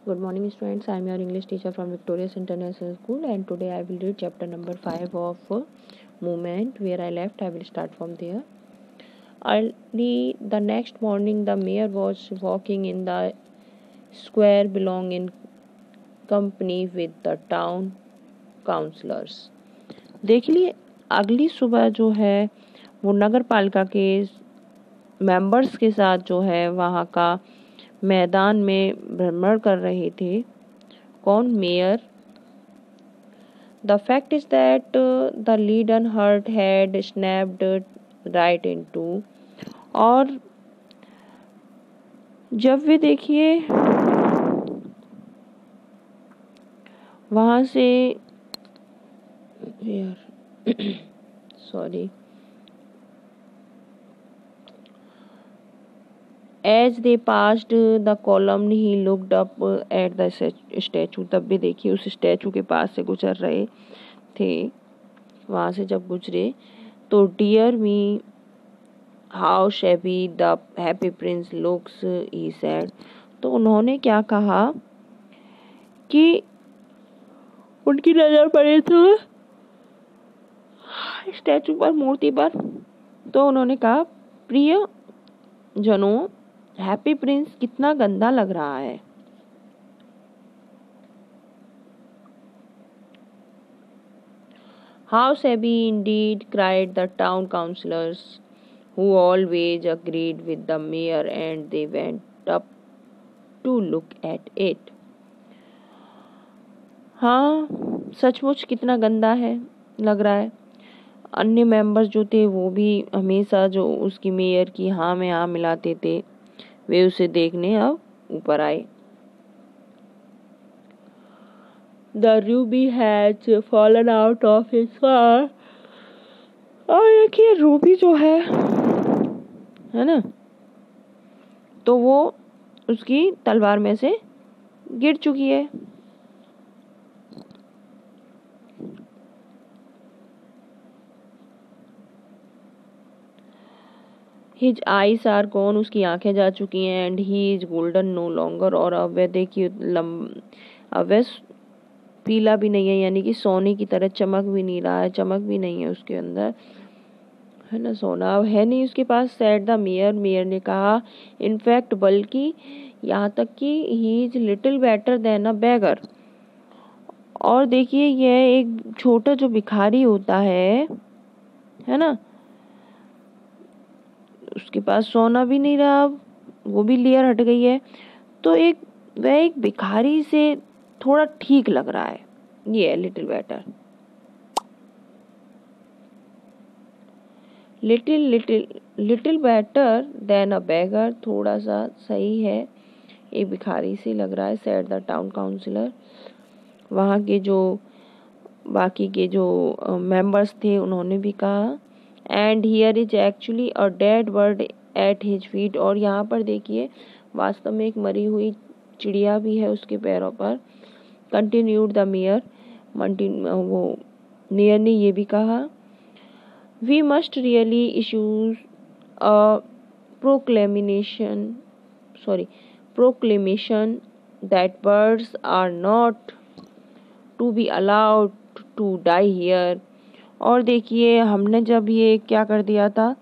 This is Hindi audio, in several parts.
Good morning, students. I am your English teacher from Victorious International School, and today I will read chapter number 5 of Movement. Where I left, I will start from there. Early the next morning, the mayor was walking in the square belonging in company with the town councillors. देख लिए अगली सुबह जो है वो नगर पालिका के मेंबर्स के साथ जो है वहाँ का मैदान में भ्रमण कर रहे थे। कौन? Mayor. The fact is that the leaden heart had snapped right into, और जब वे देखिए वहाँ से sorry As they passed the column, he looked up at the statue. तब भी देखिए उस स्टैचू के पास से गुजर रहे थे। वहाँ से जब गुजरे तो dear me how shabby the happy prince looks, he said. तो उन्होंने क्या कहा कि उनकी नजर पड़ी तो स्टैचू पर, मूर्ति पर, तो उन्होंने कहा प्रिय जनों, हैप्पी प्रिंस कितना गंदा लग रहा है। How shabby indeed, cried the town councillors, who always agreed with the mayor, and they went up to look at it. हाँ, सचमुच कितना गंदा है लग रहा है। अन्य मेंबर्स जो थे वो भी हमेशा जो उसकी मेयर की हाँ में हाँ मिलाते थे, वे उसे देखने अब ऊपर आए। The ruby has fallen out of his fur. और देखिए रूबी जो है ना, तो वो उसकी तलवार में से गिर चुकी है। His eyes are gone, उसकी आंखें जा चुकी हैं। And he is golden no longer, और अब वह देखिए अब वह पीला भी नहीं है, यानी कि सोने की तरह चमक भी नहीं रहा है, चमक भी नहीं है उसके अंदर, है ना, सोना अब है नहीं उसके पास। सेड द मेयर, मेयर ने कहा। इनफैक्ट बल्कि यहाँ तक कि he is little better than a beggar. और देखिए यह एक छोटा जो भिखारी होता है ना, उसके पास सोना भी नहीं रहा, अब वो भी लेयर हट गई है, तो वह एक भिखारी से थोड़ा ठीक लग रहा है। ये है little better. Little better than a beggar, थोड़ा सा सही है, एक भिखारी से लग रहा है। सेड द टाउन काउंसिलर, वहाँ के जो बाकी के जो मेंबर्स थे उन्होंने भी कहा। And here is actually a dead bird at his feet, और यहाँ पर देखिए वास्तव में एक मरी हुई चिड़िया भी है उसके पैरों पर। कंटिन्यूड द मेयर, वो मेयर ने ये भी कहा। We must really issues a proclamation that birds are not to be allowed to die here। और देखिए हमने जब ये क्या कर दिया था,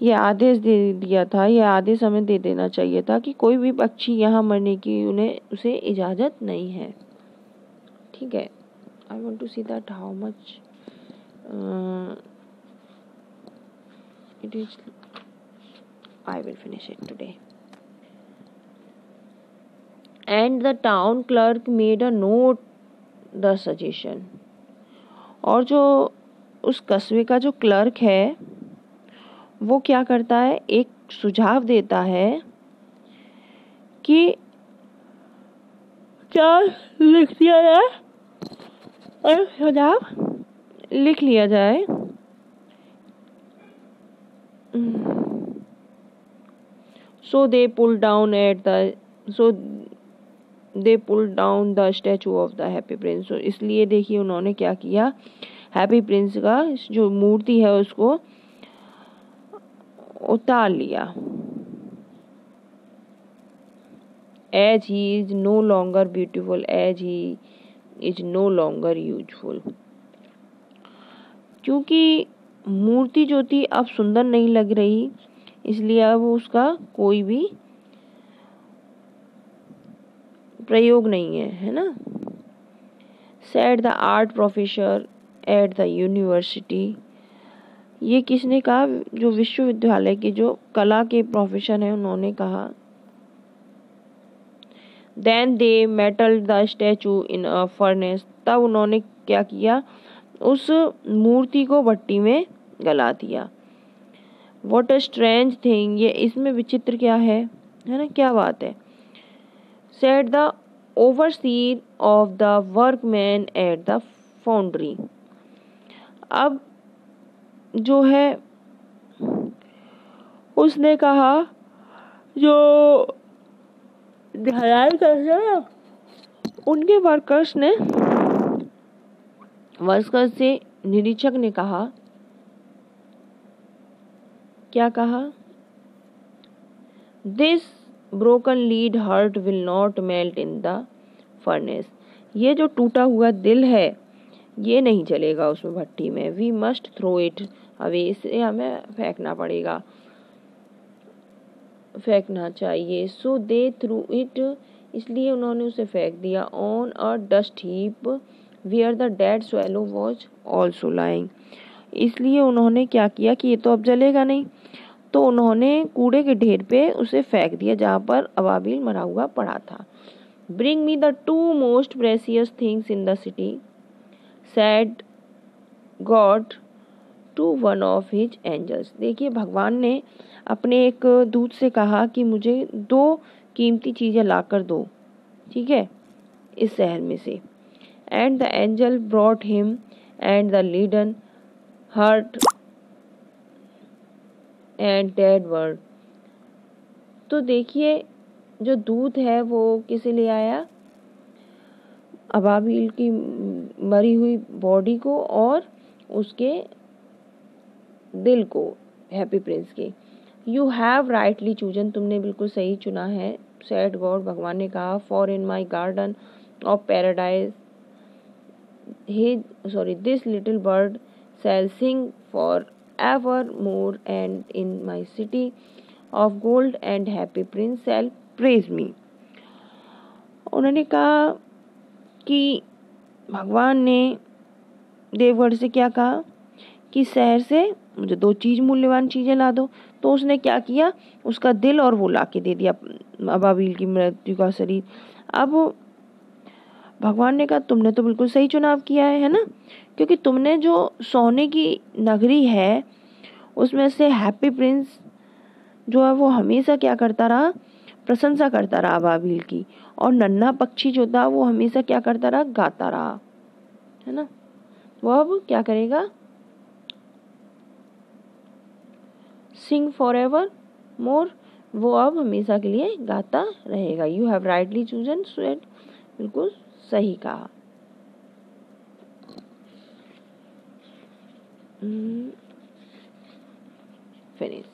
ये आदेश दे दिया था, ये आदेश हमें दे देना चाहिए था कि कोई भी पक्षी यहाँ मरने की उसे इजाज़त नहीं है। ठीक है। I want to see that how much it is. I will finish it today. And the town clerk made a note the suggestion। और जो उस कस्बे का जो क्लर्क है वो क्या करता है, एक सुझाव देता है कि क्या लिख दिया जाए, और सुझाव लिख लिया जाए। So they pulled down the statue of the happy prince। तो इसलिए देखिए उन्होंने क्या किया, हैप्पी प्रिंस का जो मूर्ति है उसको उतार लिया। As he is no longer beautiful, as he is no longer useful. क्योंकि मूर्ति जो थी अब सुंदर नहीं लग रही, इसलिए अब उसका कोई भी प्रयोग नहीं है, है ना। Said the art professor at the university, ये किसने कहा? जो विश्वविद्यालय के जो कला के प्रोफेसर हैं उन्होंने कहा। Then they melted the statue in a furnace, तब उन्होंने क्या किया? उस मूर्ति को भट्टी में गला दिया। व्हाट अ स्ट्रेंज थिंग, ये इसमें विचित्र क्या है ना, क्या बात है। Said the overseer of the workman at the foundry, अब जो है उसने कहा जो ढलाई कर रहे उनके वर्कर्स से निरीक्षक ने कहा, क्या कहा? This broken lead heart will not melt in the furnace, ये जो टूटा हुआ दिल है ये नहीं चलेगा उसमें भट्टी में। We must throw it away, इसे हमें फेंकना पड़ेगा, फेंकना चाहिए। सो दे थ्रू इट, इसलिए उन्होंने उसे फेंक दिया। On a dust heap where the dead swallow was also lying, इसलिए उन्होंने क्या किया कि ये तो अब जलेगा नहीं, तो उन्होंने कूड़े के ढेर पे उसे फेंक दिया जहाँ पर अबाबिल मरा हुआ पड़ा था। Bring me the two most precious things in the city, said God to one of his angels, देखिए भगवान ने अपने एक दूत से कहा कि मुझे 2 कीमती चीजें लाकर दो, ठीक है, इस शहर में से। And the angel brought him and the leaden heart and dead bird, तो देखिए जो दूत है वो किसे ले आया? अबाबिल की मरी हुई बॉडी को और उसके दिल को, हैप्पी प्रिंस के। यू हैव राइटली चूजन, तुमने बिल्कुल सही चुना है। सैड गॉड, भगवान ने कहा। For in my garden of paradise this little bird shall sing for evermore, and in my city of gold and happy prince shall praise me. उन्होंने कहा कि भगवान ने देवगढ़ से क्या कहा कि शहर से मुझे 2 मूल्यवान चीजें ला दो, तो उसने क्या किया? उसका दिल और वो ला के दे दिया, अबाबिल की मृत्यु का शरीर। अब भगवान ने कहा तुमने तो बिल्कुल सही चुनाव किया है ना, क्योंकि तुमने जो सोने की नगरी है उसमें से हैप्पी प्रिंस जो है वो हमेशा क्या करता रहा? प्रशंसा करता रहा अबाबिल की, और नन्हा पक्षी जो था वो हमेशा क्या करता रहा? गाता रहा, है ना। वो अब क्या करेगा? सिंग फॉर एवर मोर, वो अब हमेशा के लिए गाता रहेगा। You have rightly chosen, sweat, बिल्कुल सही कहा। फिनिश।